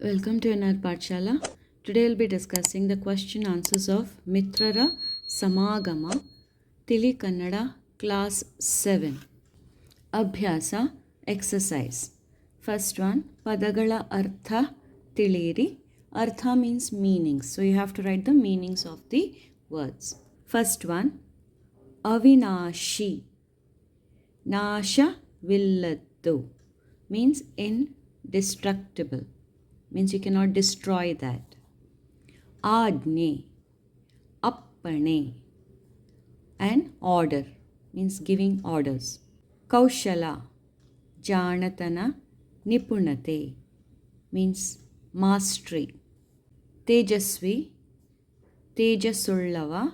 Welcome to NR Pathshala. Today we'll be discussing the question answers of Mitrara Samagama Tili Kannada Class 7 Abhyasa Exercise. First one, Padagala Artha Tiliri. Artha means meanings. So you have to write the meanings of the words. First one, Avinashi. Nasha Villattu means indestructible. Means you cannot destroy that. Ajne, appane, and order means giving orders. Kaushala, janatana, nipunate means mastery. Tejasvi, tejasullava,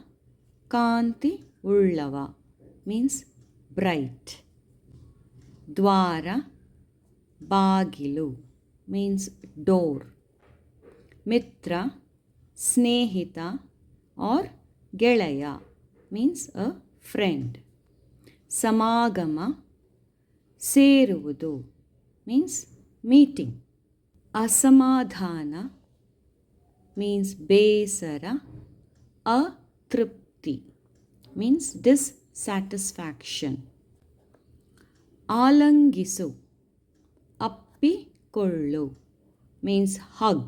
kanti ullava means bright. Dwara, bagilu means door. Mitra, snehita or ಗೆಳೆಯ means a friend. Samagama, ಸೇರುವುದು means meeting. Asamadhana means ಬೇಸರ. Atripti means dissatisfaction. ಆಲಂಗಿಸು, ಅಪ್ಪಿಕೊಳ್ಳು means hug.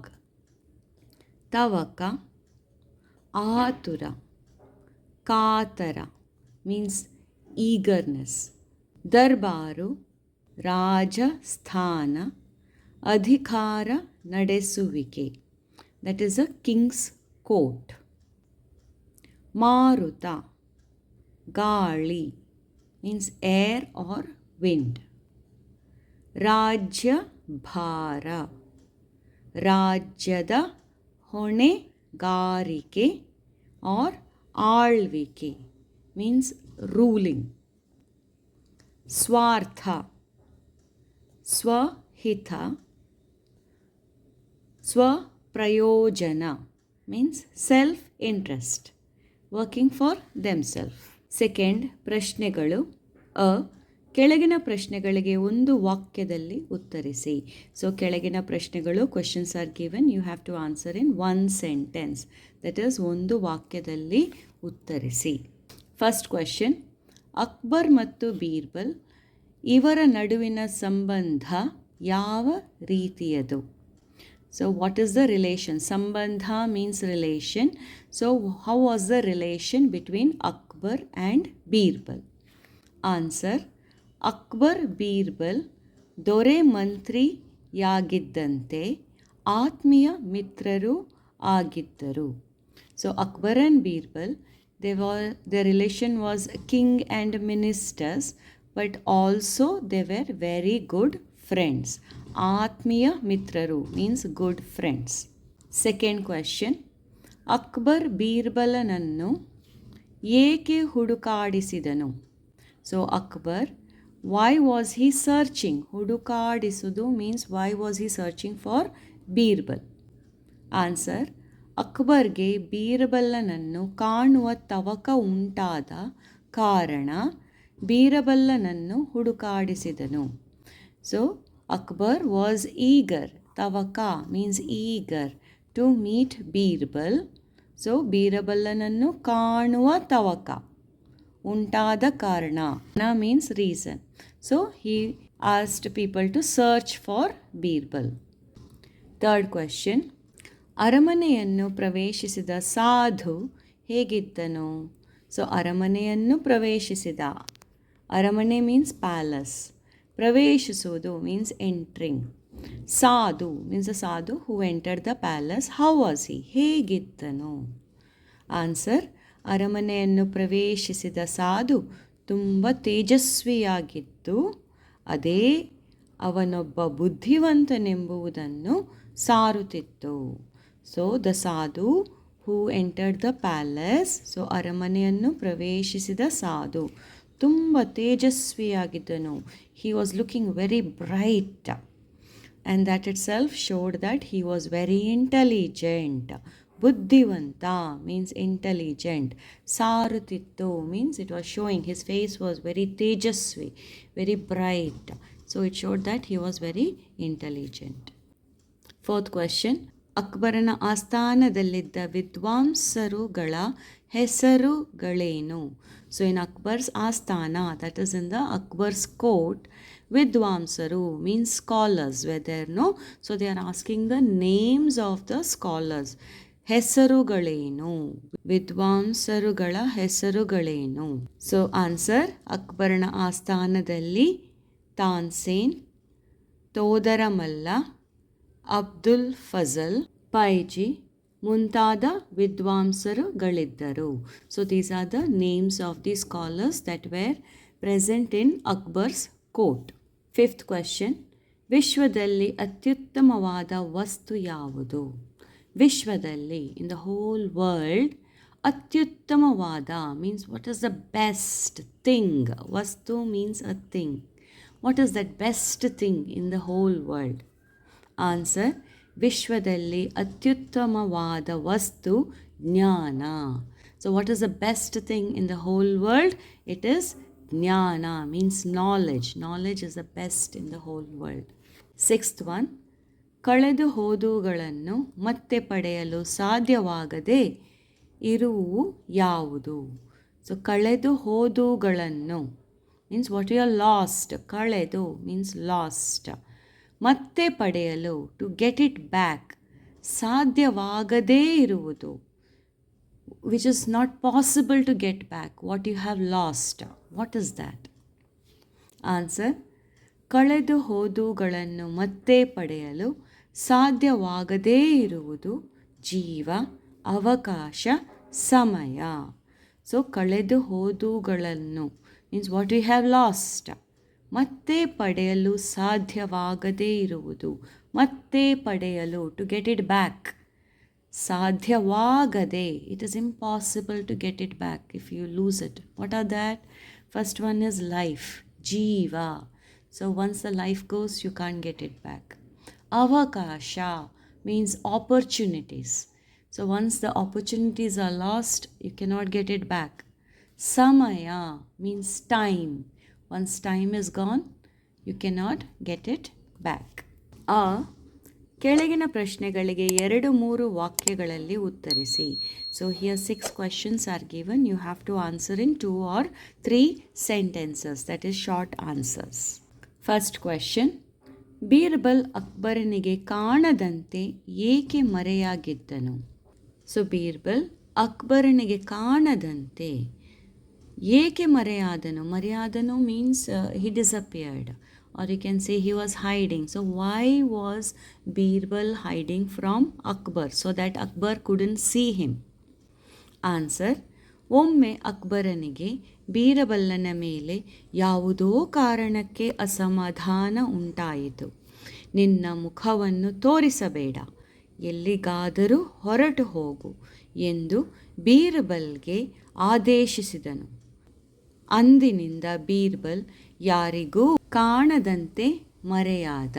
ತವಕ, ಆತುರ, ಕಾತರ means eagerness. ದರ್ಬಾರು, Rajasthan, ಅಧಿಕಾರ ನಡೆಸುವಿಕೆ that is a king's court. ಮಾರುತ, ಗಾಳಿ means air or wind. ರಾಜ್ಯ ಭಾರ, ರಾಜ್ಯದ ಹೊಣೆಗಾರಿಕೆ or ಆಳ್ವಿಕೆ means ruling. ಸ್ವಾರ್ಥ, ಸ್ವಹಿತ, ಸ್ವಪ್ರಯೋಜನ means self-interest, working for themselves. Second, ಪ್ರಶ್ನೆಗಳು. ಕೆಳಗಿನ ಪ್ರಶ್ನೆಗಳಿಗೆ ಒಂದು ವಾಕ್ಯದಲ್ಲಿ ಉತ್ತರಿಸಿ. ಸೊ ಕೆಳಗಿನ ಪ್ರಶ್ನೆಗಳು, questions are given, you have to answer in one sentence, that is ಒಂದು ವಾಕ್ಯದಲ್ಲಿ ಉತ್ತರಿಸಿ. ಫಸ್ಟ್ ಕ್ವೆಶನ್, ಅಕ್ಬರ್ ಮತ್ತು ಬೀರ್ಬಲ್ ಇವರ ನಡುವಿನ ಸಂಬಂಧ ಯಾವ ರೀತಿಯದು? So what is the relation? Sambandha means relation. So how was the relation between Akbar and Birbal? Answer, Akbar Birbal ದೊರೆ ಮಂತ್ರಿಯಾಗಿದ್ದಂತೆ ಆತ್ಮೀಯ ಮಿತ್ರರು ಆಗಿದ್ದರು. So Akbar and Birbal, their relation was king and ministers, but also they were very good friends. ಆತ್ಮೀಯ ಮಿತ್ರರು means good friends. Second question, Akbar ಬೀರ್ಬಲನನ್ನು ಏಕೆ ಹುಡುಕಾಡಿಸಿದನು? So Akbar, why was he searching? ಹುಡುಕಾಡಿಸುವುದು means why was he searching for Birbal? Answer, ಅಕ್ಬರ್ಗೆ ಬೀರ್ಬಲನನ್ನು ಕಾಣುವ ತವಕ ಉಂಟಾದ ಕಾರಣ ಬೀರ್ಬಲನನ್ನು ಹುಡುಕಾಡಿಸಿದನು. ಸೊ ಅಕ್ಬರ್ ವಾಸ್ ಈಗರ್, ತವಕ means eager to meet Birbal. So ಬೀರ್ಬಲನನ್ನು ಕಾಣುವ ತವಕ, ಉಂಟಾದ ಕಾರಣ means reason. So he asked people to search for Birbal. Third question, ಅರಮನೆಯನ್ನು ಪ್ರವೇಶಿಸಿದ ಸಾಧು ಹೇಗಿದ್ದನು? ಸೊ ಅರಮನೆಯನ್ನು ಪ್ರವೇಶಿಸಿದ, ಅರಮನೆ ಮೀನ್ಸ್ ಪ್ಯಾಲೇಸ್, ಪ್ರವೇಶಿಸುವುದು ಮೀನ್ಸ್ ಎಂಟ್ರಿಂಗ್. ಸಾಧು means a sadhu who entered the palace. How was he, ಹೇಗಿದ್ದನು? ಆನ್ಸರ್, ಅರಮನೆಯನ್ನು ಪ್ರವೇಶಿಸಿದ ಸಾಧು ತುಂಬ ತೇಜಸ್ವಿಯಾಗಿದ್ದು ಅದೇ ಅವನೊಬ್ಬ ಬುದ್ಧಿವಂತನೆಂಬುದನ್ನು ಸಾರುತ್ತಿತ್ತು. So the sadhu who entered the palace, so ಅರಮನೆಯನ್ನು ಪ್ರವೇಶಿಸಿದ ಸಾಧು ತುಂಬ ತೇಜಸ್ವಿಯಾಗಿದ್ದನು. He was looking very bright, and that itself showed that he was very intelligent. ಬುದ್ಧಿವಂತ means intelligent. ಸಾರುತ್ತಿತ್ತು means it was showing, his face was very tejasvi, very bright. So it showed that he was very intelligent. Fourth question, ಅಕ್ಬರನ ಆಸ್ಥಾನದಲ್ಲಿದ್ದ ವಿದ್ವಾಂಸರುಗಳ ಹೆಸರುಗಳೇನು? So in Akbar's ಆಸ್ಥಾನ, that is in the Akbar's court, ವಿದ್ವಾಂಸರು means scholars were there, no? So they are asking the names of the scholars. ಹೆಸರುಗಳೇನು? ವಿದ್ವಾಂಸರುಗಳ ಹೆಸರುಗಳೇನು? So answer, ಅಕ್ಬರನ ಆಸ್ಥಾನದಲ್ಲಿ ತಾನ್ಸೇನ್, ತೋದರಮಲ್ಲ, ಅಬ್ದುಲ್ ಫಜಲ್, ಪೈಜಿ ಮುಂತಾದ ವಿದ್ವಾಂಸರುಗಳಿದ್ದರು. So these are the names of the scholars that were present in Akbar's court. Fifth question, ವಿಶ್ವದಲ್ಲಿ ಅತ್ಯುತ್ತಮವಾದ ವಸ್ತು ಯಾವುದು? ವಿಶ್ವದಲ್ಲಿ, ಇನ್ ದ ಹೋಲ್ ವರ್ಲ್ಡ್, ಅತ್ಯುತ್ತಮವಾದ means what is the best thing. ವಸ್ತು means a thing. What is that best thing in the whole world? Answer, ವಿಶ್ವದಲ್ಲಿ ಅತ್ಯುತ್ತಮವಾದ ವಸ್ತು ಜ್ಞಾನ. So what is the best thing in the whole world? It is ಜ್ಞಾನ, means knowledge. Knowledge is the best in the whole world. Sixth one, ಕಳೆದು ಹೋದವುಗಳನ್ನು ಮತ್ತೆ ಪಡೆಯಲು ಸಾಧ್ಯವಾಗದೆ ಇರುವು ಯಾವುದು? ಸೊ ಕಳೆದು ಹೋದವುಗಳನ್ನು means what you are lost. ಕಳೆದು ಮೀನ್ಸ್ ಲಾಸ್ಟ್. ಮತ್ತೆ ಪಡೆಯಲು ಟು ಗೆಟ್ ಇಟ್ ಬ್ಯಾಕ್, ಸಾಧ್ಯವಾಗದೇ ಇರುವುದು, which is not possible to get back what you have lost. What is that? Answer, ಕಳೆದು ಹೋದವುಗಳನ್ನು ಮತ್ತೆ ಪಡೆಯಲು ಸಾಧ್ಯವಾಗದೇ ಇರುವುದು ಜೀವ, ಅವಕಾಶ, ಸಮಯ. ಸೊ ಕಳೆದು ಹೋದವುಗಳನ್ನು means what you have lost. ಮತ್ತೆ ಪಡೆಯಲು ಸಾಧ್ಯವಾಗದೇ ಇರುವುದು, ಮತ್ತೆ ಪಡೆಯಲು ಟು ಗೆಟ್ ಇಟ್ ಬ್ಯಾಕ್. ಸಾಧ್ಯವಾಗದೆ, it is impossible to get it back if you lose it. What are that? First one is life, ಜೀವ. So once the life goes you can't get it back. ಅವಕಾಶ means opportunities. So once the opportunities are lost, you cannot get it back. Samaya means time. Once time is gone, you cannot get it back. ಕೆಳಗಿನ ಪ್ರಶ್ನೆಗಳಿಗೆ 2-3 ವಾಕ್ಯಗಳಲ್ಲಿ ಉತ್ತರಿಸಿ. So here 6 questions are given. You have to answer in 2 or 3 sentences, that is short answers. First question, Birbal ಅಕ್ಬರನಿಗೆ ಕಾಣದಂತೆ ಏಕೆ ಮರೆಯಾಗಿದ್ದನು? So Birbal ಅಕ್ಬರನಿಗೆ ಕಾಣದಂತೆ ಏಕೆ ಮರೆಯಾದನು? ಮರೆಯಾದನು means he disappeared, or you can say he was hiding. So why was Birbal hiding from Akbar? So that Akbar couldn't see him. Answer, ಒಮ್ಮೆ ಅಕ್ಬರನಿಗೆ ಬೀರಬಲ್ಲನ ಮೇಲೆ ಯಾವುದೋ ಕಾರಣಕ್ಕೆ ಅಸಮಾಧಾನ ಉಂಟಾಯಿತು. ನಿನ್ನ ಮುಖವನ್ನು ತೋರಿಸಬೇಡ, ಎಲ್ಲಿಗಾದರೂ ಹೊರಟು ಹೋಗು ಎಂದು ಬೀರ್ಬಲ್ಗೆ ಆದೇಶಿಸಿದನು. ಅಂದಿನಿಂದ ಬೀರ್ಬಲ್ ಯಾರಿಗೂ ಕಾಣದಂತೆ ಮರೆಯಾದ.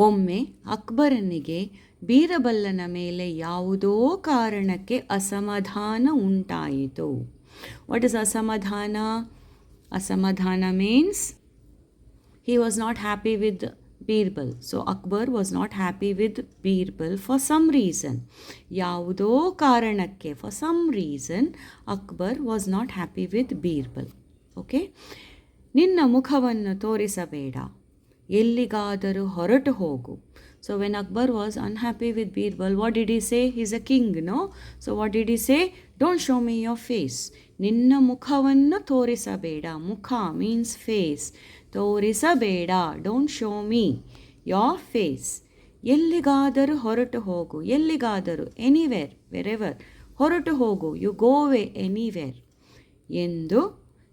ಒಮ್ಮೆ ಅಕ್ಬರನಿಗೆ ಬೀರಬಲ್ಲನ ಮೇಲೆ ಯಾವುದೋ ಕಾರಣಕ್ಕೆ ಅಸಮಾಧಾನ ಉಂಟಾಯಿತು. ವಾಟ್ ಇಸ್ ಅಸಮಾಧಾನ? ಅಸಮಾಧಾನ means he was not happy with Birbal. So Akbar was not happy with Birbal for some reason. ಯಾವುದೋ ಕಾರಣಕ್ಕೆ, for some reason, Akbar was not happy with Birbal. Okay? ನಿನ್ನ ಮುಖವನ್ನು ತೋರಿಸಬೇಡ, ಎಲ್ಲಿಗಾದರೂ ಹೊರಟು ಹೋಗು. So when Akbar was unhappy with Birbal, what did he say? He's a king, no? So what did he say? Don't show me your face. ನಿನ್ನ ಮುಖವನ್ನು ತೋರಿಸಬೇಡ. ಮುಖ means face. ತೋರಿಸಬೇಡ, don't show me your face. ಎಲ್ಲಿಗಾದರೂ ಹೊರಟು ಹೋಗು, ಎಲ್ಲಿಗಾದರೂ, anywhere, wherever, ಹೊರಟು ಹೋಗು, ಯು ಗೋ ವೇ ಎನಿವೇರ್ ಎಂದು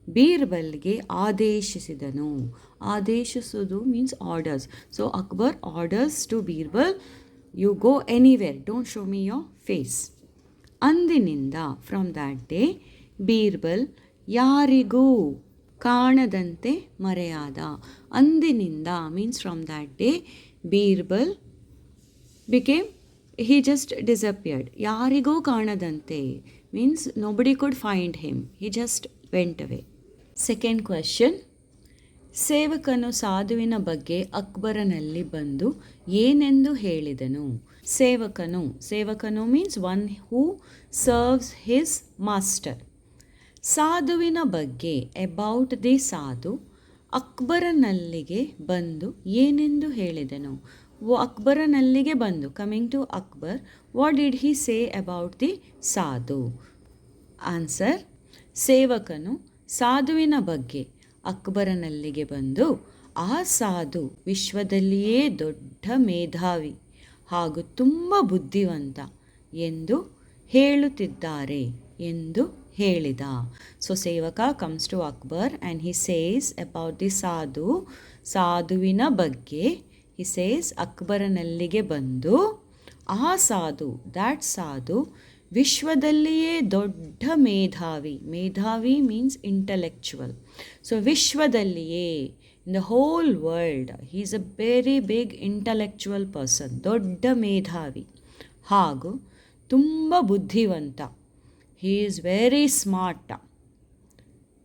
ಬೀರ್ಬಲ್ಗೆ ಆದೇಶಿಸಿದನು. ಆದೇಶಿಸುವುದು means orders. So Akbar orders to Birbal, you go anywhere, don't show me your face. ಅಂದಿನಿಂದ, ಫ್ರಮ್ ದ್ಯಾಟ್ ಡೇ, ಬೀರ್ಬಲ್ ಯಾರಿಗೂ ಕಾಣದಂತೆ ಮರೆಯಾದ. ಅಂದಿನಿಂದ means from that day Birbal became, he just disappeared. ಯಾರಿಗೂ ಕಾಣದಂತೆ means nobody could find him. He just went away. Second question, ಸೇವಕನು ಸಾಧುವಿನ ಬಗ್ಗೆ ಅಕ್ಬರನಲ್ಲಿ ಬಂದು ಏನೆಂದು ಹೇಳಿದನು. ಸೇವಕನು means one who serves his master. ಸಾಧುವಿನ ಬಗ್ಗೆ ಅಬೌಟ್ ದಿ ಸಾಧು ಅಕ್ಬರನಲ್ಲಿಗೆ ಬಂದು ಏನೆಂದು ಹೇಳಿದನು. ಅಕ್ಬರನಲ್ಲಿಗೆ ಬಂದು coming to Akbar, what did he say about the sadhu. Answer, ಸೇವಕನು ಸಾಧುವಿನ ಬಗ್ಗೆ ಅಕ್ಬರನಲ್ಲಿಗೆ ಬಂದು ಆ ಸಾಧು ವಿಶ್ವದಲ್ಲಿಯೇ ದೊಡ್ಡ ಮೇಧಾವಿ ಹಾಗೂ ತುಂಬ ಬುದ್ಧಿವಂತ ಎಂದು ಹೇಳುತ್ತಿದ್ದಾರೆ ಎಂದು ಹೇಳಿದ. ಸೊ ಸೇವಕ comes to Akbar and he says about the ಸಾಧುವಿನ ಬಗ್ಗೆ ಹಿ ಸೇಸ್ ಅಕ್ಬರನಲ್ಲಿಗೆ ಬಂದು ಆ ಸಾಧು, ದ್ಯಾಟ್ ಸಾಧು ವಿಶ್ವದಲ್ಲಿಯೇ ದೊಡ್ಡ ಮೇಧಾವಿ ಮೀನ್ಸ್ ಇಂಟಲೆಕ್ಚುವಲ್. ಸೊ ವಿಶ್ವದಲ್ಲಿಯೇ, in the whole world he is a very big intellectual person, ದೊಡ್ಡ ಮೇಧಾವಿ ಹಾಗೂ ತುಂಬ ಬುದ್ಧಿವಂತ, ಹಿ ಈಸ್ ವೆರಿ ಸ್ಮಾರ್ಟ್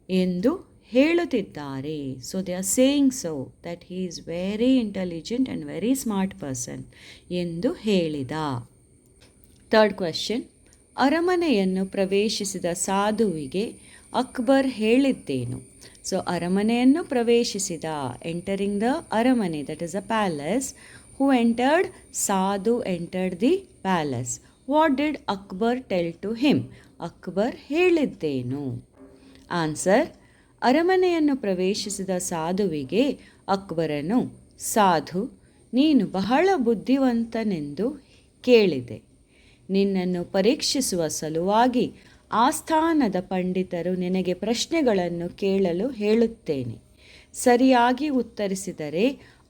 ಎಂದು ಹೇಳುತ್ತಿದ್ದಾರೆ. So they are saying so that he is very intelligent and very smart person ಎಂದು ಹೇಳಿದ. ಥರ್ಡ್ ಕ್ವೆಶ್ಚನ್, ಅರಮನೆಯನ್ನು ಪ್ರವೇಶಿಸಿದ ಸಾಧುವಿಗೆ ಅಕ್ಬರ್ ಹೇಳಿದ್ದೇನು. ಸೊ ಅರಮನೆಯನ್ನು ಪ್ರವೇಶಿಸಿದ, ಎಂಟರಿಂಗ್ ದ ಅರಮನೆ, that is a palace. Who entered? Sadhu entered the palace. What did Akbar tell to him? Akbar ಹೇಳಿದ್ದೇನು. Answer, ಅರಮನೆಯನ್ನು ಪ್ರವೇಶಿಸಿದ ಸಾಧುವಿಗೆ ಅಕ್ಬರನು, ಸಾಧು, ನೀನು ಬಹಳ ಬುದ್ಧಿವಂತನೆಂದು ಕೇಳಿದೆ. ನಿನ್ನನ್ನು ಪರೀಕ್ಷಿಸುವ ಸಲುವಾಗಿ ಆಸ್ಥಾನದ ಪಂಡಿತರು ನಿನಗೆ ಪ್ರಶ್ನೆಗಳನ್ನು ಕೇಳಲು ಹೇಳುತ್ತೇನೆ. ಸರಿಯಾಗಿ ಉತ್ತರಿಸಿದರೆ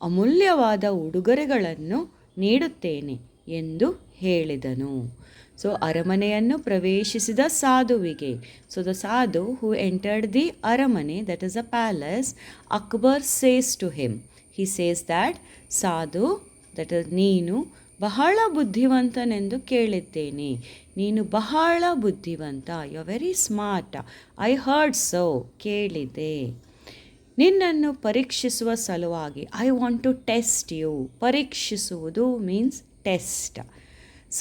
ಅಮೂಲ್ಯವಾದ ಉಡುಗೊರೆಗಳನ್ನು ನೀಡುತ್ತೇನೆ ಎಂದು ಹೇಳಿದನು. ಸೊ ಅರಮನೆಯನ್ನು ಪ್ರವೇಶಿಸಿದ ಸಾಧುವಿಗೆ, so the sadhu who entered the ಅರಮನೆ, that is a palace, Akbar says to him, he says that sadhu, that is ನೀನು ಬಹಳ ಬುದ್ಧಿವಂತನೆಂದು ಕೇಳಿದ್ದೇನೆ. ನೀನು ಬಹಳ ಬುದ್ಧಿವಂತ, you are very smart. I heard so, ಕೇಳಿದೆ. ನಿನ್ನನ್ನು ಪರೀಕ್ಷಿಸುವ ಸಲುವಾಗಿ, I want to test you. ಪರೀಕ್ಷಿಸುವುದು ಮೀನ್ಸ್ ಟೆಸ್ಟ್.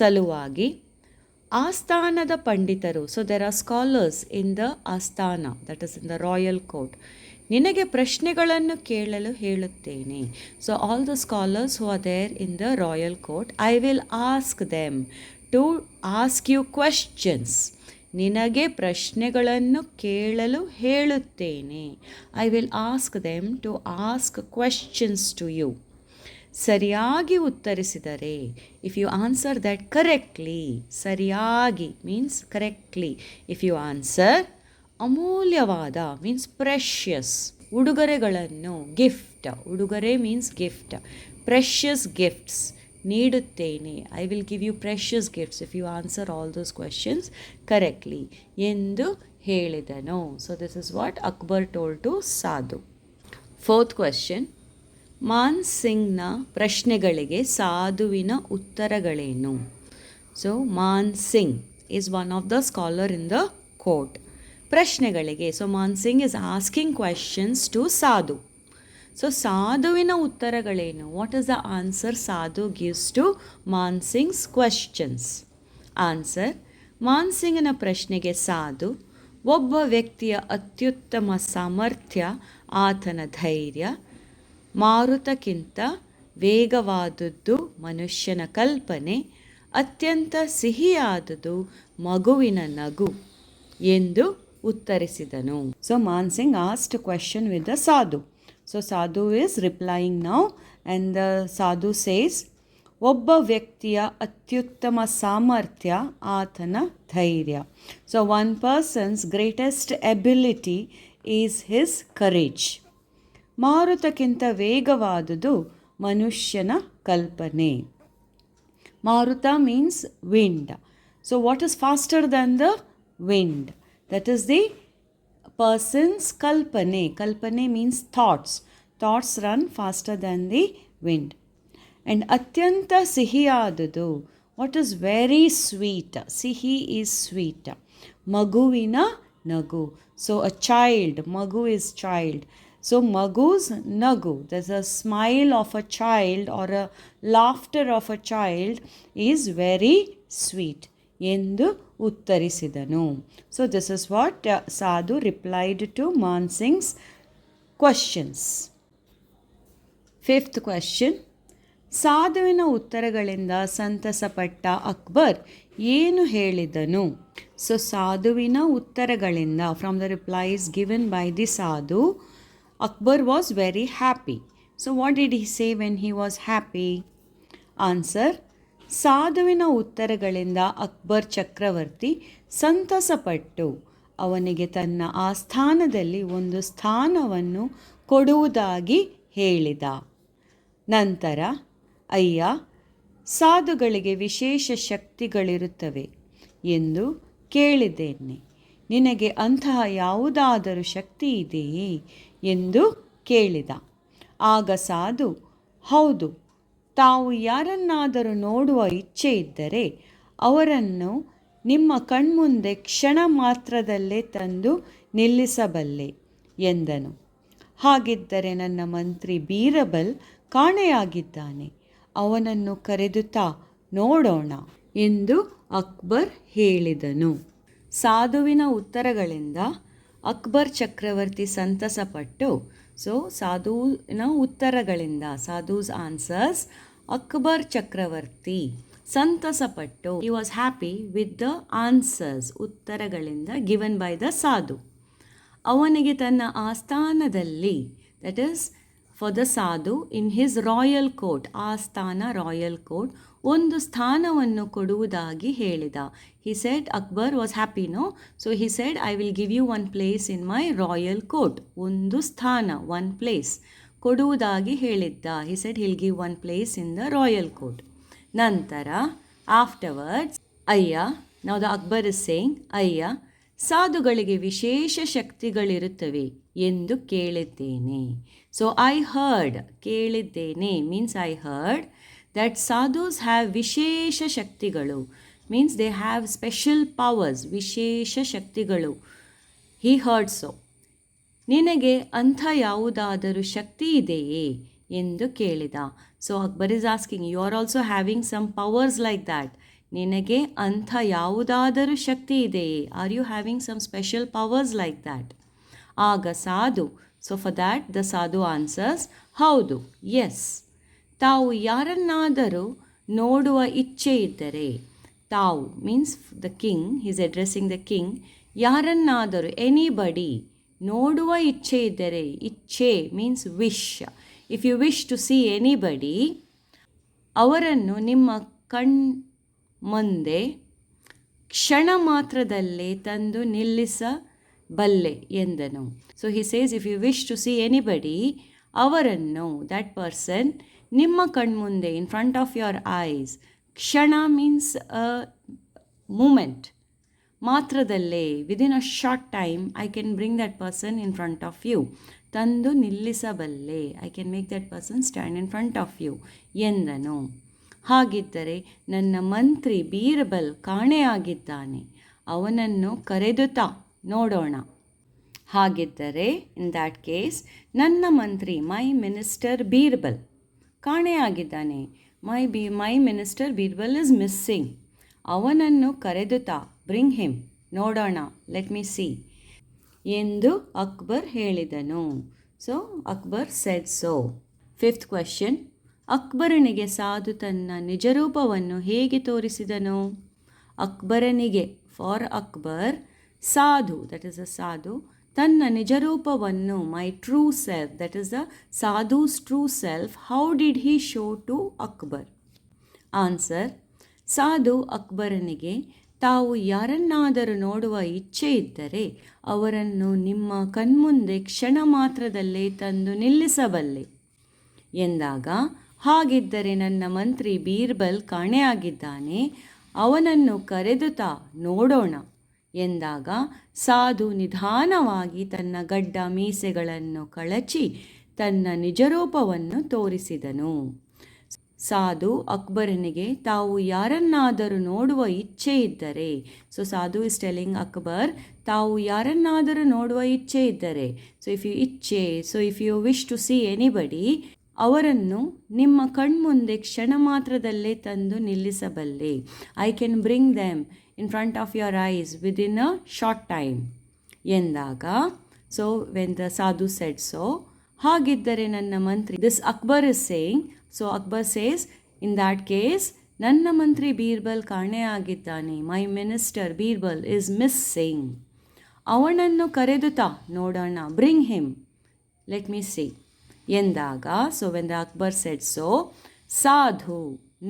ಸಲುವಾಗಿ ಆಸ್ಥಾನದ ಪಂಡಿತರು, so there are scholars in the ಆಸ್ಥಾನ, that is in the royal court, ನಿನಗೆ ಪ್ರಶ್ನೆಗಳನ್ನು ಕೇಳಲು ಹೇಳುತ್ತೇನೆ. So all the scholars who are there in the royal court, I will ask them to ask you questions. ನಿನಗೆ ಪ್ರಶ್ನೆಗಳನ್ನು ಕೇಳಲು ಹೇಳುತ್ತೇನೆ. I will ask them to ask questions to you. ಸರಿಯಾಗಿ ಉತ್ತರಿಸಿದರೆ, if you answer that correctly, ಸರಿಯಾಗಿ means correctly, if you answer, ಅಮೂಲ್ಯವಾದ means precious, ಉಡುಗೊರೆಗಳನ್ನು, gift, ಉಡುಗೊರೆ ಮೀನ್ಸ್ ಗಿಫ್ಟ್, ಪ್ರೆಷಿಯಸ್ ಗಿಫ್ಟ್ಸ್ ನೀಡುತ್ತೇನೆ. I will give you precious gifts if you answer all those questions correctly ಎಂದು ಹೇಳಿದನು. So this is what Akbar told to sadhu. Fourth question, Man ಸಿಂಗ್ನ ಪ್ರಶ್ನೆಗಳಿಗೆ ಸಾಧುವಿನ ಉತ್ತರಗಳೇನು. So Man Singh is one of the scholar in the court. ಪ್ರಶ್ನೆಗಳಿಗೆ, so Man Singh is asking questions to sadhu. So ಸಾಧುವಿನ ಉತ್ತರಗಳೇನು? What is the answer sadhu gives to Man Singh's questions? Answer, Man ಸಿಂಗನ ಪ್ರಶ್ನೆಗೆ ಸಾಧು, ಒಬ್ಬ ವ್ಯಕ್ತಿಯ ಅತ್ಯುತ್ತಮ ಸಾಮರ್ಥ್ಯ ಆತನ ಧೈರ್ಯ, ಮಾರುತಕ್ಕಿಂತ ವೇಗವಾದದ್ದು ಮನುಷ್ಯನ ಕಲ್ಪನೆ, ಅತ್ಯಂತ ಸಿಹಿಯಾದುದು ಮಗುವಿನ ನಗು ಎಂದು ಉತ್ತರಿಸಿದನು. So Man Singh asked question with the sadhu. So sadhu is replying now and the sadhu says, ಒಬ್ಬ ವ್ಯಕ್ತಿಯ ಅತ್ಯುತ್ತಮ ಸಾಮರ್ಥ್ಯ ಆತನ ಧೈರ್ಯ. So one person's greatest ability is his courage. ಮಾರುತಕ್ಕಿಂತ ವೇಗವಾದುದು ಮನುಷ್ಯನ ಕಲ್ಪನೆ. ಮಾರುತ means wind. So what is faster than the wind? That is the person's kalpane. Kalpane means thoughts. Thoughts run faster than the wind. And atyanta sihiyadadu. What is very sweet? Sihi is sweet. Maguvina nagu. So a child, magu is child. So Magu's nagu, there's a smile of a child or a laughter of a child is very sweet ಎಂದು ಉತ್ತರಿಸಿದನು. So this is what Sadhu replied to Mansing's questions. Fifth question. ಸಾಧುವಿನ ಉತ್ತರಗಳಿಂದ ಸಂತಸಪಟ್ಟ Akbar ಏನು ಹೇಳಿದನು? So ಸಾಧುವಿನ ಉತ್ತರಗಳಿಂದ, from the replies given by the sadhu, Akbar was very happy. So what did he say when he was happy? Answer: ಸಾಧುವಿನ ಉತ್ತರಗಳಿಂದ ಅಕ್ಬರ್ ಚಕ್ರವರ್ತಿ ಸಂತಸಪಟ್ಟು ಅವನಿಗೆ ತನ್ನ ಆಸ್ಥಾನದಲ್ಲಿ ಒಂದು ಸ್ಥಾನವನ್ನು ಕೊಡುವುದಾಗಿ ಹೇಳಿದ. ನಂತರ, ಅಯ್ಯ, ಸಾಧುಗಳಿಗೆ ವಿಶೇಷ ಶಕ್ತಿಗಳಿರುತ್ತವೆ ಎಂದು ಕೇಳಿದ್ದೇನೆ. ನಿನಗೆ ಅಂತಹ ಯಾವುದಾದರೂ ಶಕ್ತಿ ಇದೆಯೇ ಎಂದು ಕೇಳಿದ. ಆಗ ಸಾಧು, ಹೌದು, ತಾವು ಯಾರನ್ನಾದರೂ ನೋಡುವ ಇಚ್ಛೆ ಇದ್ದರೆ ಅವರನ್ನು ನಿಮ್ಮ ಕಣ್ಮುಂದೆ ಕ್ಷಣ ಮಾತ್ರದಲ್ಲೇ ತಂದು ನಿಲ್ಲಿಸಬಲ್ಲೆ ಎಂದನು. ಹಾಗಿದ್ದರೆ ನನ್ನ ಮಂತ್ರಿ ಬೀರಬಲ್ ಕಾಣೆಯಾಗಿದ್ದಾನೆ, ಅವನನ್ನು ಕರೆದುತ್ತಾ ನೋಡೋಣ ಎಂದು ಅಕ್ಬರ್ ಹೇಳಿದನು. ಸಾಧುವಿನ ಉತ್ತರಗಳಿಂದ ಅಕ್ಬರ್ ಚಕ್ರವರ್ತಿ ಸಂತಸಪಟ್ಟು, ಸೊ ಸಾಧುವಿನ ಉತ್ತರಗಳಿಂದ, ಸಾಧುಸ್ ಆನ್ಸರ್ಸ್, ಅಕ್ಬರ್ ಚಕ್ರವರ್ತಿ ಸಂತಸಪಟ್ಟು, he was happy with the answers, ಉತ್ತರಗಳಿಂದ ಗಿವನ್ ಬೈ ದ ಸಾಧು. ಅವನಿಗೆ ತನ್ನ ಆಸ್ಥಾನದಲ್ಲಿ, that is for the sadhu in his royal court, ಆಸ್ಥಾನ ರಾಯಲ್ ಕೋರ್ಟ್, ಒಂದು ಸ್ಥಾನವನ್ನು ಕೊಡುವುದಾಗಿ ಹೇಳಿದ. He said, Akbar was happy, no? So he said, I will give you one place in my royal court, ಒಂದು ಸ್ಥಾನ, ಒನ್ ಪ್ಲೇಸ್ ಕೊಡುವುದಾಗಿ ಹೇಳಿದ್ದ. He said hill give one place in the royal court. ನಂತರ afterwards, ಅಯ್ಯ, now the Akbar is saying, ಅಯ್ಯ, ಸಾಧುಗಳಿಗೆ ವಿಶೇಷ ಶಕ್ತಿಗಳಿರುತ್ತವೆ ಎಂದು ಕೇಳಿದ್ದೇನೆ. ಸೊ ಐ ಹರ್ಡ್, ಕೇಳಿದ್ದೇನೆ means I heard, that sadhus have ವಿಶೇಷ ಶಕ್ತಿಗಳು, means they have special powers, ವಿಶೇಷ ಶಕ್ತಿಗಳು. he heard so. ನಿನಗೆ ಅಂಥ ಯಾವುದಾದರೂ ಶಕ್ತಿ ಇದೆಯೇ ಎಂದು ಕೇಳಿದ. So Akbar is asking, you are also having some powers like that. ನಿನಗೆ ಅಂಥ ಯಾವುದಾದರೂ ಶಕ್ತಿ ಇದೆಯೇ? Are you having some special powers like that? ಆಗ sadhu, so for that the sadhu answers, ಹೌದು, ಎಸ್. ತಾವು ಯಾರನ್ನಾದರೂ ನೋಡುವ ಇಚ್ಛೆ ಇದ್ದರೆ, ತಾವು means the king, is addressing the king, ಯಾರನ್ನಾದರೂ, ಎನಿಬಡಿ, ನೋಡುವ ಇಚ್ಛೆ ಇದ್ದರೆ, ಇಚ್ಛೆ means wish, if you wish to see anybody, ಅವರನ್ನು ನಿಮ್ಮ ಮುಂದೆ ಕ್ಷಣ ಮಾತ್ರದಲ್ಲೇ ತಂದು ನಿಲ್ಲಿಸಬಲ್ಲೆ ಎಂದನು. So he says, if you wish to see anybody, ಅವರನ್ನು, ದ್ಯಾಟ್ ಪರ್ಸನ್, ನಿಮ್ಮ ಕಣ್ಮುಂದೆ, in front of your eyes, ಕ್ಷಣ ಮೀನ್ಸ್ ಅ ಮೂಮೆಂಟ್, ಮಾತ್ರದಲ್ಲೇ, within a short time, I can bring that person in front of you, ತಂದು ನಿಲ್ಲಿಸಬಲ್ಲೆ, I can make that person stand in front of you ಎಂದನು. ಹಾಗಿದ್ದರೆ ನನ್ನ ಮಂತ್ರಿ ಬೀರ್ಬಲ್ ಕಾಣೆಯಾಗಿದ್ದಾನೆ, ಅವನನ್ನು ಕರೆದುತ್ತಾ ನೋಡೋಣ. ಹಾಗಿದ್ದರೆ, ಇನ್ ದ್ಯಾಟ್ ಕೇಸ್, ನನ್ನ ಮಂತ್ರಿ, ಮೈ ಮಿನಿಸ್ಟರ್ ಬೀರ್ಬಲ್ ಕಾಣೆಯಾಗಿದ್ದಾನೆ, my minister Birbal is missing, ಅವನನ್ನು ಕರೆದುತ್ತಾ, ಬ್ರಿಂಗ್ ಹಿಮ್, ನೋಡೋಣ, ಲೆಟ್ ಮಿ ಸಿ ಎಂದು ಅಕ್ಬರ್ ಹೇಳಿದನು. So Akbar said so. Fifth question. ಅಕ್ಬರನಿಗೆ ಸಾಧು ತನ್ನ ನಿಜರೂಪವನ್ನು ಹೇಗೆ ತೋರಿಸಿದನು? ಅಕ್ಬರನಿಗೆ, ಫಾರ್ ಅಕ್ಬರ್, ಸಾಧು, ದಟ್ ಈಸ್ ಅ ಸಾಧು, ತನ್ನ ನಿಜರೂಪವನ್ನು, my true self, that is the sadhu's true self, how did he show to Akbar? Answer: ಸಾಧು ಅಕ್ಬರನಿಗೆ, ತಾವು ಯಾರನ್ನಾದರೂ ನೋಡುವ ಇಚ್ಛೆ ಇದ್ದರೆ ಅವರನ್ನು ನಿಮ್ಮ ಕಣ್ಮುಂದೆ ಕ್ಷಣ ಮಾತ್ರದಲ್ಲೇ ತಂದು ನಿಲ್ಲಿಸಬಲ್ಲೆ ಎಂದಾಗ, ಹಾಗಿದ್ದರೆ ನನ್ನ ಮಂತ್ರಿ ಬೀರ್ಬಲ್ ಕಾಣೆಯಾಗಿದ್ದಾನೆ, ಅವನನ್ನು ಕರೆದುತ್ತಾ ನೋಡೋಣ ಎಂದಾಗ, ಸಾಧು ನಿಧಾನವಾಗಿ ತನ್ನ ಗಡ್ಡ ಮೀಸೆಗಳನ್ನು ಕಳಚಿ ತನ್ನ ನಿಜರೂಪವನ್ನು ತೋರಿಸಿದನು. ಸಾಧು ಅಕ್ಬರನಿಗೆ ತಾವು ಯಾರನ್ನಾದರೂ ನೋಡುವ ಇಚ್ಛೆ ಇದ್ದರೆ, ಸೊ ಸಾಧು ಇಸ್ ಟೆಲಿಂಗ್ ಅಕ್ಬರ್ ತಾವು ಯಾರನ್ನಾದರೂ ನೋಡುವ ಇಚ್ಛೆ ಇದ್ದರೆ, so if you wish to see anybody, ಅವರನ್ನು ನಿಮ್ಮ ಕಣ್ಮುಂದೆ ಕ್ಷಣ ಮಾತ್ರದಲ್ಲೇ ತಂದು ನಿಲ್ಲಿಸಬಲ್ಲೆ. I can bring them in front of your eyes within a short time ಎಂದಾಗ, so when the sadhu said so, ಹಾಗಿದ್ದರೆ ನನ್ನ ಮಂತ್ರಿ, this Akbar is saying, so Akbar says in that case ನನ್ನ ಮಂತ್ರಿ ಬೀರ್ಬಲ್ ಕಾಣೆಯಾಗಿದ್ದಾನೆ, my minister Birbal is missing, ಅವನನ್ನು ಕರೆದುತಾ ನೋಡೋಣ, bring him, let me see ಎಂದಾಗ, so when the Akbar said so, ಸಾಧು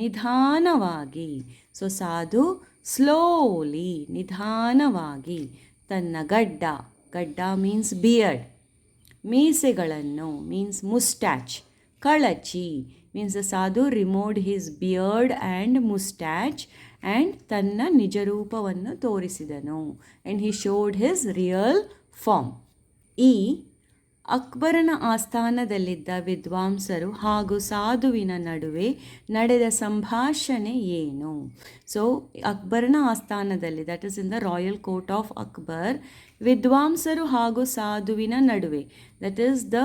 ನಿಧಾನವಾಗಿ, ಸೊ ಸಾಧು ಸ್ಲೋಲಿ ನಿಧಾನವಾಗಿ ತನ್ನ ಗಡ್ಡ ಮೀನ್ಸ್ ಬಿಯರ್ಡ್, ಮೀಸೆಗಳನ್ನು ಮೀನ್ಸ್ ಮುಸ್ಟ್ಯಾಚ್, ಕಳಚಿ means the sadhu removed his beard and moustache and ತನ್ನ ನಿಜರೂಪವನ್ನು ತೋರಿಸಿದನು, and he showed his real form. ಈ ಅಕ್ಬರನ ಆಸ್ಥಾನದಲ್ಲಿದ್ದ ವಿದ್ವಾಂಸರು ಹಾಗೂ ಸಾಧುವಿನ ನಡುವೆ ನಡೆದ ಸಂಭಾಷಣೆ ಏನು? ಸೊ ಅಕ್ಬರನ ಆಸ್ಥಾನದಲ್ಲಿ, that is in the royal court of Akbar, ವಿದ್ವಾಂಸರು ಹಾಗೂ ಸಾಧುವಿನ ನಡುವೆ, that is the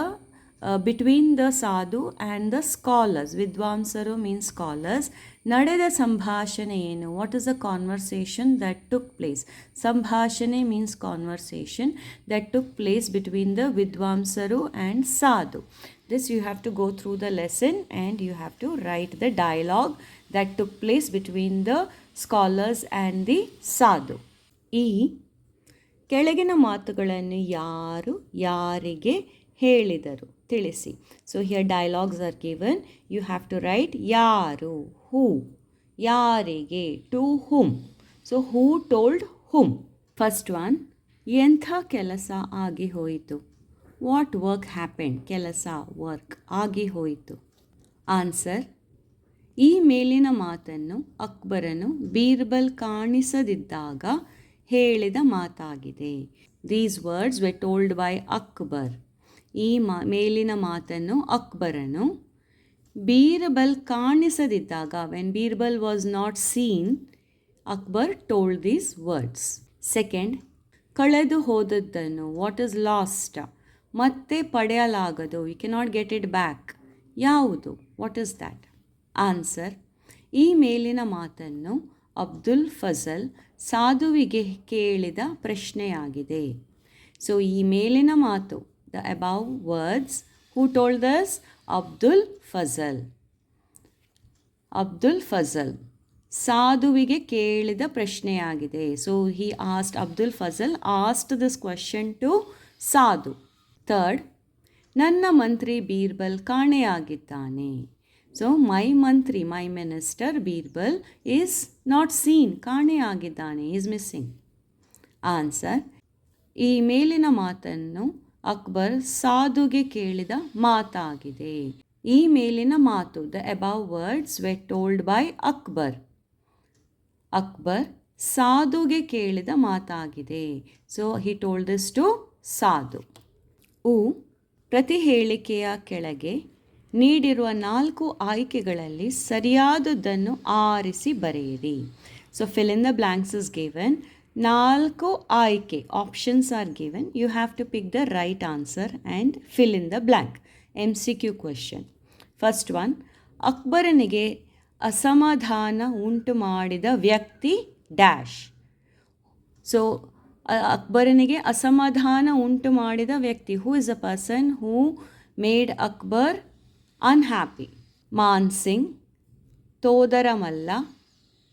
between the sadhu and the scholars, ವಿದ್ವಾಂಸರು ಮೀನ್ಸ್ ಸ್ಕಾಲರ್ಸ್, ನಡೆದ ಸಂಭಾಷಣೆ ಏನು? What is the conversation that took place? ಸಂಭಾಷಣೆ means conversation that took place between the ವಿದ್ವಾಂಸರು and sadhu. This you have to go through the lesson and you have to write the dialogue that took place between the scholars and the sadhu. ಈ ಕೆಳಗಿನ ಮಾತುಗಳನ್ನು ಯಾರು ಯಾರಿಗೆ ಹೇಳಿದರು ತಿಳಿಸಿ. So here dialogues are given. You have to write ಯಾರು, who, ಯಾರಿಗೆ, to whom. So who told whom. First one, ಎಂಥ ಕೆಲಸ ಆಗಿ ಹೋಯಿತು? What work happened? ಕೆಲಸ, ವರ್ಕ್, ಆಗಿ ಹೋಯಿತು. ಆನ್ಸರ್, ಈ ಮೇಲಿನ ಮಾತನ್ನು ಅಕ್ಬರನು ಬೀರ್ಬಲ್ ಕಾಣಿಸದಿದ್ದಾಗ ಹೇಳಿದ ಮಾತಾಗಿದೆ. These words we told by Akbar. ಈ ಮೇಲಿನ ಮಾತನ್ನು ಅಕ್ಬರನು ಬೀರ್ಬಲ್ ಕಾಣಿಸದಿದ್ದಾಗ, when Birbal was not seen, Akbar told these words. Second, ಕಳೆದು ಹೋದದ್ದನ್ನು, ವಾಟ್ ಇಸ್ ಲಾಸ್ಟ್, ಮತ್ತೆ ಪಡೆಯಲಾಗದು, you cannot get it back, ಯಾವುದು, ವಾಟ್ ಇಸ್ ದ್ಯಾಟ್? ಆನ್ಸರ್, ಈ ಮೇಲಿನ ಮಾತನ್ನು ಅಬ್ದುಲ್ ಫಜಲ್ ಸಾಧುವಿಗೆ ಕೇಳಿದ ಪ್ರಶ್ನೆಯಾಗಿದೆ. ಸೊ ಈ ಮೇಲಿನ ಮಾತು, the above words, who told thus? Abdul Fazal. Abdul Fazal ಸಾಧುವಿಗೆ ಕೇಳಿದ ಪ್ರಶ್ನೆಯಾಗಿದೆ. So he asked, Abdul Fazal asked this question to sadhu. Third, ನನ್ನ ಮಂತ್ರಿ ಬೀರ್ಬಲ್ ಕಾಣೆಯಾಗಿದ್ದಾನೆ. ಸೊ ಮೈ ಮಂತ್ರಿ, my minister Birbal is not seen, ಕಾಣೆಯಾಗಿದ್ದಾನೆ, ಈಸ್ ಮಿಸ್ಸಿಂಗ್. ಆನ್ಸರ್, ಈ ಮೇಲಿನ ಮಾತನ್ನು ಅಕ್ಬರ್ ಸಾಧುಗೆ ಕೇಳಿದ ಮಾತಾಗಿದೆ. ಈ ಮೇಲಿನ ಮಾತು, the above words we told by Akbar. Akbar ಸಾಧುಗೆ ಕೇಳಿದ ಮಾತಾಗಿದೆ. So he told this to sadhu. ಪ್ರತಿ ಹೇಳಿಕೆಯ ಕೆಳಗೆ ನೀಡಿರುವ 4 ಆಯ್ಕೆಗಳಲ್ಲಿ ಸರಿಯಾದುದನ್ನು ಆರಿಸಿ ಬರೆಯಿರಿ. So fill in the blanks is given. 4 ಆಯ್ಕೆ, options are given. You have to pick the right answer and fill in the blank. MCQ question. First one, ಅಕ್ಬರನಿಗೆ ಅಸಮಾಧಾನ ಉಂಟು ಮಾಡಿದ ವ್ಯಕ್ತಿ ಡ್ಯಾಶ್. ಸೊ ಅಕ್ಬರನಿಗೆ ಅಸಮಾಧಾನ ಉಂಟು ಮಾಡಿದ ವ್ಯಕ್ತಿ, who is a person who made Akbar unhappy? Man Singh, Todarmal,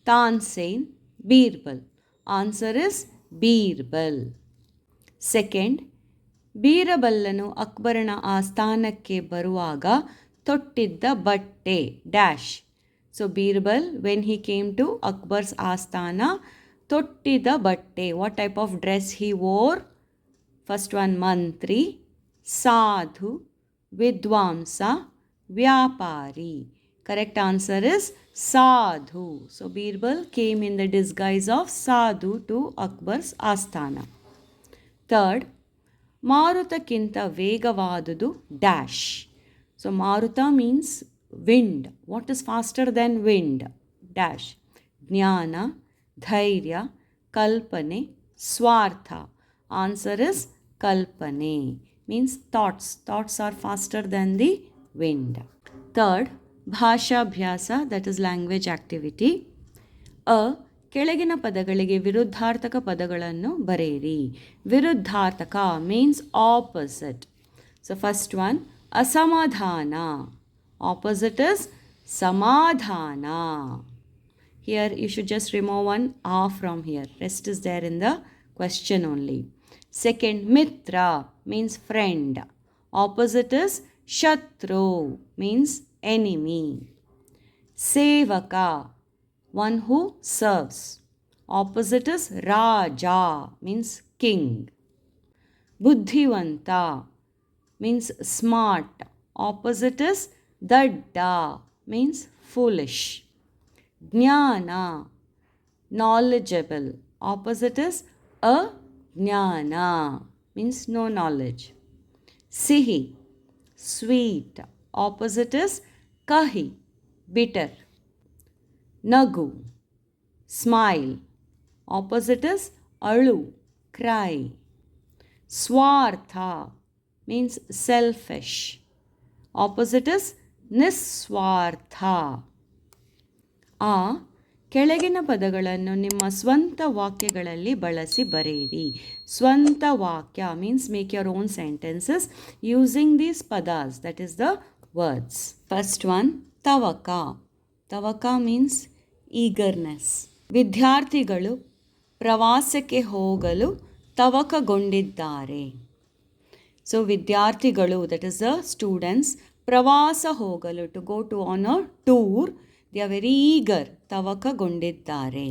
Tansen, Birbal. Answer is Birbal. Second, ಬೀರಬಲ್ಲನು ಅಕ್ಬರನ ಆಸ್ಥಾನಕ್ಕೆ ಬರುವಾಗ ತೊಟ್ಟಿದ್ದ ಬಟ್ಟೆ dash. So Birbal, when he came to Akbar's ಆಸ್ಥಾನ, ತೊಟ್ಟಿದ ಬಟ್ಟೆ, what type of dress he wore? First one, ಮಂತ್ರಿ, ಸಾಧು, ವಿದ್ವಾಂಸ, ವ್ಯಾಪಾರಿ. Correct answer is Sadhu. So Birbal came in the disguise of Sadhu to Akbar's Asthana. Third, Marutakkinta ವೇಗವಾದುದು dash. So Maruta means wind. What is faster than wind? Dash. Jnana, dhairya, kalpane, swartha. Answer is kalpane. Means thoughts. Thoughts are faster than the wind. Third, bhasha abhyasa, that is language activity. ಕೆಳಗಿನ ಪದಗಳಿಗೆ ವಿರುದ್ಧಾರ್ಥಕ ಪದಗಳನ್ನು ಬರೆಯಿರಿ. ವಿರುದ್ಧಾರ್ಥಕ means opposite. So first one, ಅಸಮಾಧಾನ. Opposite is samadhana. Here you should just remove one a from here. Rest is there in the question only. Second, mitra means friend. Opposite is shatru means enemy. Sevaka, one who serves. Opposite is raja means king. Buddhivanta means smart. Opposite is Dadda means foolish. Jnana, knowledgeable. Opposite is ajnana means no knowledge. Sihi, sweet. Opposite is kahi, bitter. Nagu, smile. Opposite is alu, cry. Swartha means selfish. Opposite is ನಿಸ್ವಾರ್ಥ. ಕೆಳಗಿನ ಪದಗಳನ್ನು ನಿಮ್ಮ ಸ್ವಂತ ವಾಕ್ಯಗಳಲ್ಲಿ ಬಳಸಿ ಬರೆಯಿರಿ. ಸ್ವಂತ ವಾಕ್ಯ means make your own sentences using these ಪದಾಸ್, that is the words. First one, ತವಕ. ತವಕ ಮೀನ್ಸ್ ಈಗರ್ನೆಸ್. ವಿದ್ಯಾರ್ಥಿಗಳು ಪ್ರವಾಸಕ್ಕೆ ಹೋಗಲು ತವಕಗೊಂಡಿದ್ದಾರೆ. ಸೊ ವಿದ್ಯಾರ್ಥಿಗಳು, ದಟ್ ಈಸ್ ದ ಸ್ಟೂಡೆಂಟ್ಸ್, ಪ್ರವಾಸ ಹೋಗಲು, to go to on a tour, they are very eager, ತವಕಗೊಂಡಿದ್ದಾರೆ.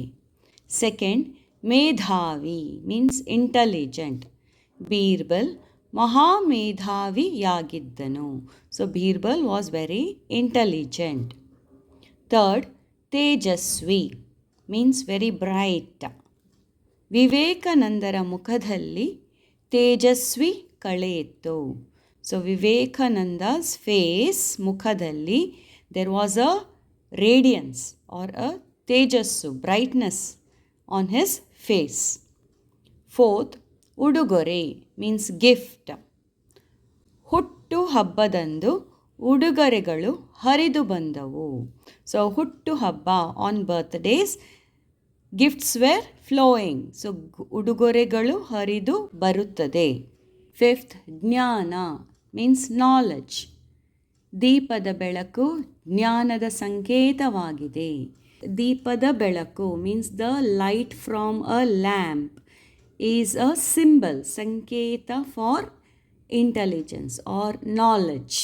ಸೆಕೆಂಡ್, ಮೇಧಾವಿ ಮೀನ್ಸ್ ಇಂಟೆಲಿಜೆಂಟ್. ಬೀರ್ಬಲ್ ಮಹಾಮೇಧಾವಿಯಾಗಿದ್ದನು. So Birbal was very intelligent. Third, ತೇಜಸ್ವಿ ಮೀನ್ಸ್ ವೆರಿ ಬ್ರೈಟ್. ವಿವೇಕಾನಂದರ ಮುಖದಲ್ಲಿ ತೇಜಸ್ವಿ ಕಳೆಯಿತು. ಸೊ ವಿವೇಕಾನಂದ's ಫೇಸ್, ಮುಖದಲ್ಲಿ there was a radiance or a tejassu, brightness on his face. Fourth, ಉಡುಗೊರೆ means gift. ಹುಟ್ಟು ಹಬ್ಬದಂದು ಉಡುಗೊರೆಗಳು ಹರಿದು ಬಂದವು. ಸೊ ಹುಟ್ಟು ಹಬ್ಬ, on birthdays gifts were flowing. So ಉಡುಗೊರೆಗಳು ಹರಿದು ಬರುತ್ತದೆ. ಫಿಫ್ತ್, ಜ್ಞಾನ ಮೀನ್ಸ್ ನಾಲೆಡ್ಜ್. ದೀಪದ ಬೆಳಕು ಜ್ಞಾನದ ಸಂಕೇತವಾಗಿದೆ. ದೀಪದ ಬೆಳಕು means the light from a lamp is a symbol, ಸಂಕೇತ ಫಾರ್ ಇಂಟೆಲಿಜೆನ್ಸ್ ಆರ್ ನಾಲೆಡ್ಜ್.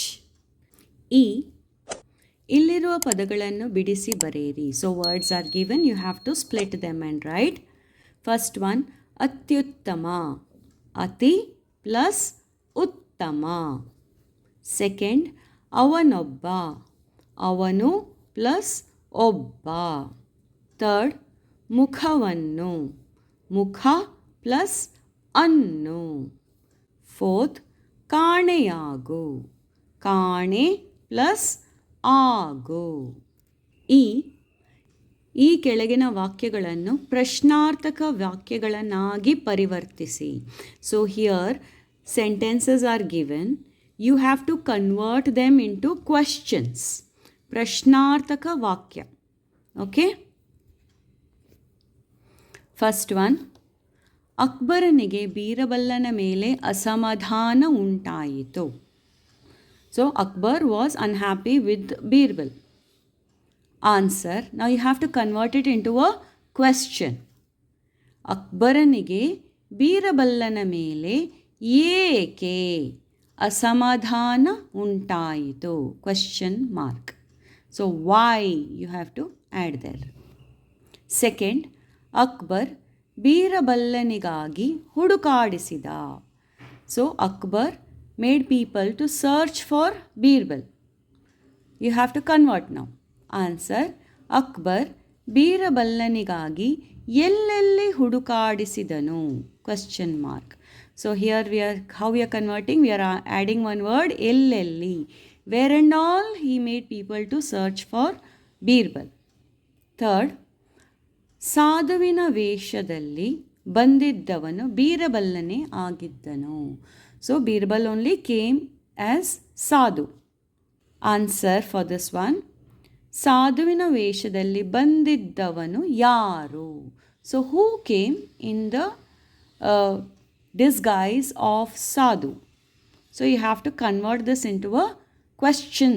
ಇಲ್ಲಿರುವ ಪದಗಳನ್ನು ಬಿಡಿಸಿ ಬರೆಯಿರಿ. So words are given, you have to split them and write. First one, ಅತ್ಯುತ್ತಮ. ಅತಿ ಪ್ಲಸ್ ಉತ್ತಮ. ಸೆಕೆಂಡ್, ಅವನೊಬ್ಬ. ಅವನು ಪ್ಲಸ್ ಒಬ್ಬ. ಥರ್ಡ್, ಮುಖವನ್ನು. ಮುಖ ಪ್ಲಸ್ ಅನ್ನು. ಫೋರ್ತ್, ಕಾಣೆಯಾಗು. ಕಾಣೆ ಪ್ಲಸ್ ಆಗು. ಈ ಕೆಳಗಿನ ವಾಕ್ಯಗಳನ್ನು ಪ್ರಶ್ನಾರ್ಥಕ ವಾಕ್ಯಗಳನ್ನಾಗಿ ಪರಿವರ್ತಿಸಿ. So here sentences are given, you have to convert them into questions. Prashnarthaka vakya. Okay? First one, ಅಕ್ಬರನಿಗೆ ಬೀರಬಲ್ಲನ ಮೇಲೆ ಅಸಮಾಧಾನ ಉಂಟಾಯಿತು. So Akbar was unhappy with Birbal. Answer, now you have to convert it into a question. ಅಕ್ಬರನಿಗೆ ಬೀರಬಲ್ಲನ ಮೇಲೆ ಏಕೆ ಅಸಮಾಧಾನ ಉಂಟಾಯಿತು? Question mark. So why you have to add there. Second, Akbar ಬೀರಬಲ್ಲನಿಗಾಗಿ ಹುಡುಕಾಡಿಸಿದ. So Akbar made people to search for Birbal. You have to convert now. Answer, Akbar ಬೀರಬಲ್ಲನಿಗಾಗಿ ಎಲ್ಲೆಲ್ಲಿ ಹುಡುಕಾಡಿಸಿದನು? Question mark. So here how we are converting, we are adding one word, ಎಲ್ಲೆಲ್ಲಿ. Where and all he made people to search for Birbal. Third, ಸಾಧುವಿನ ವೇಷದಲ್ಲಿ ಬಂದಿದ್ದವನು ಬೀರಬಲ್ಲನೇ ಆಗಿದ್ದನು. So Birbal only came as sadhu. Answer for this one, ಸಾಧುವಿನ ವೇಷದಲ್ಲಿ ಬಂದಿದ್ದವನು ಯಾರು? So who came in the disguise of sadhu? So you have to convert this into a question.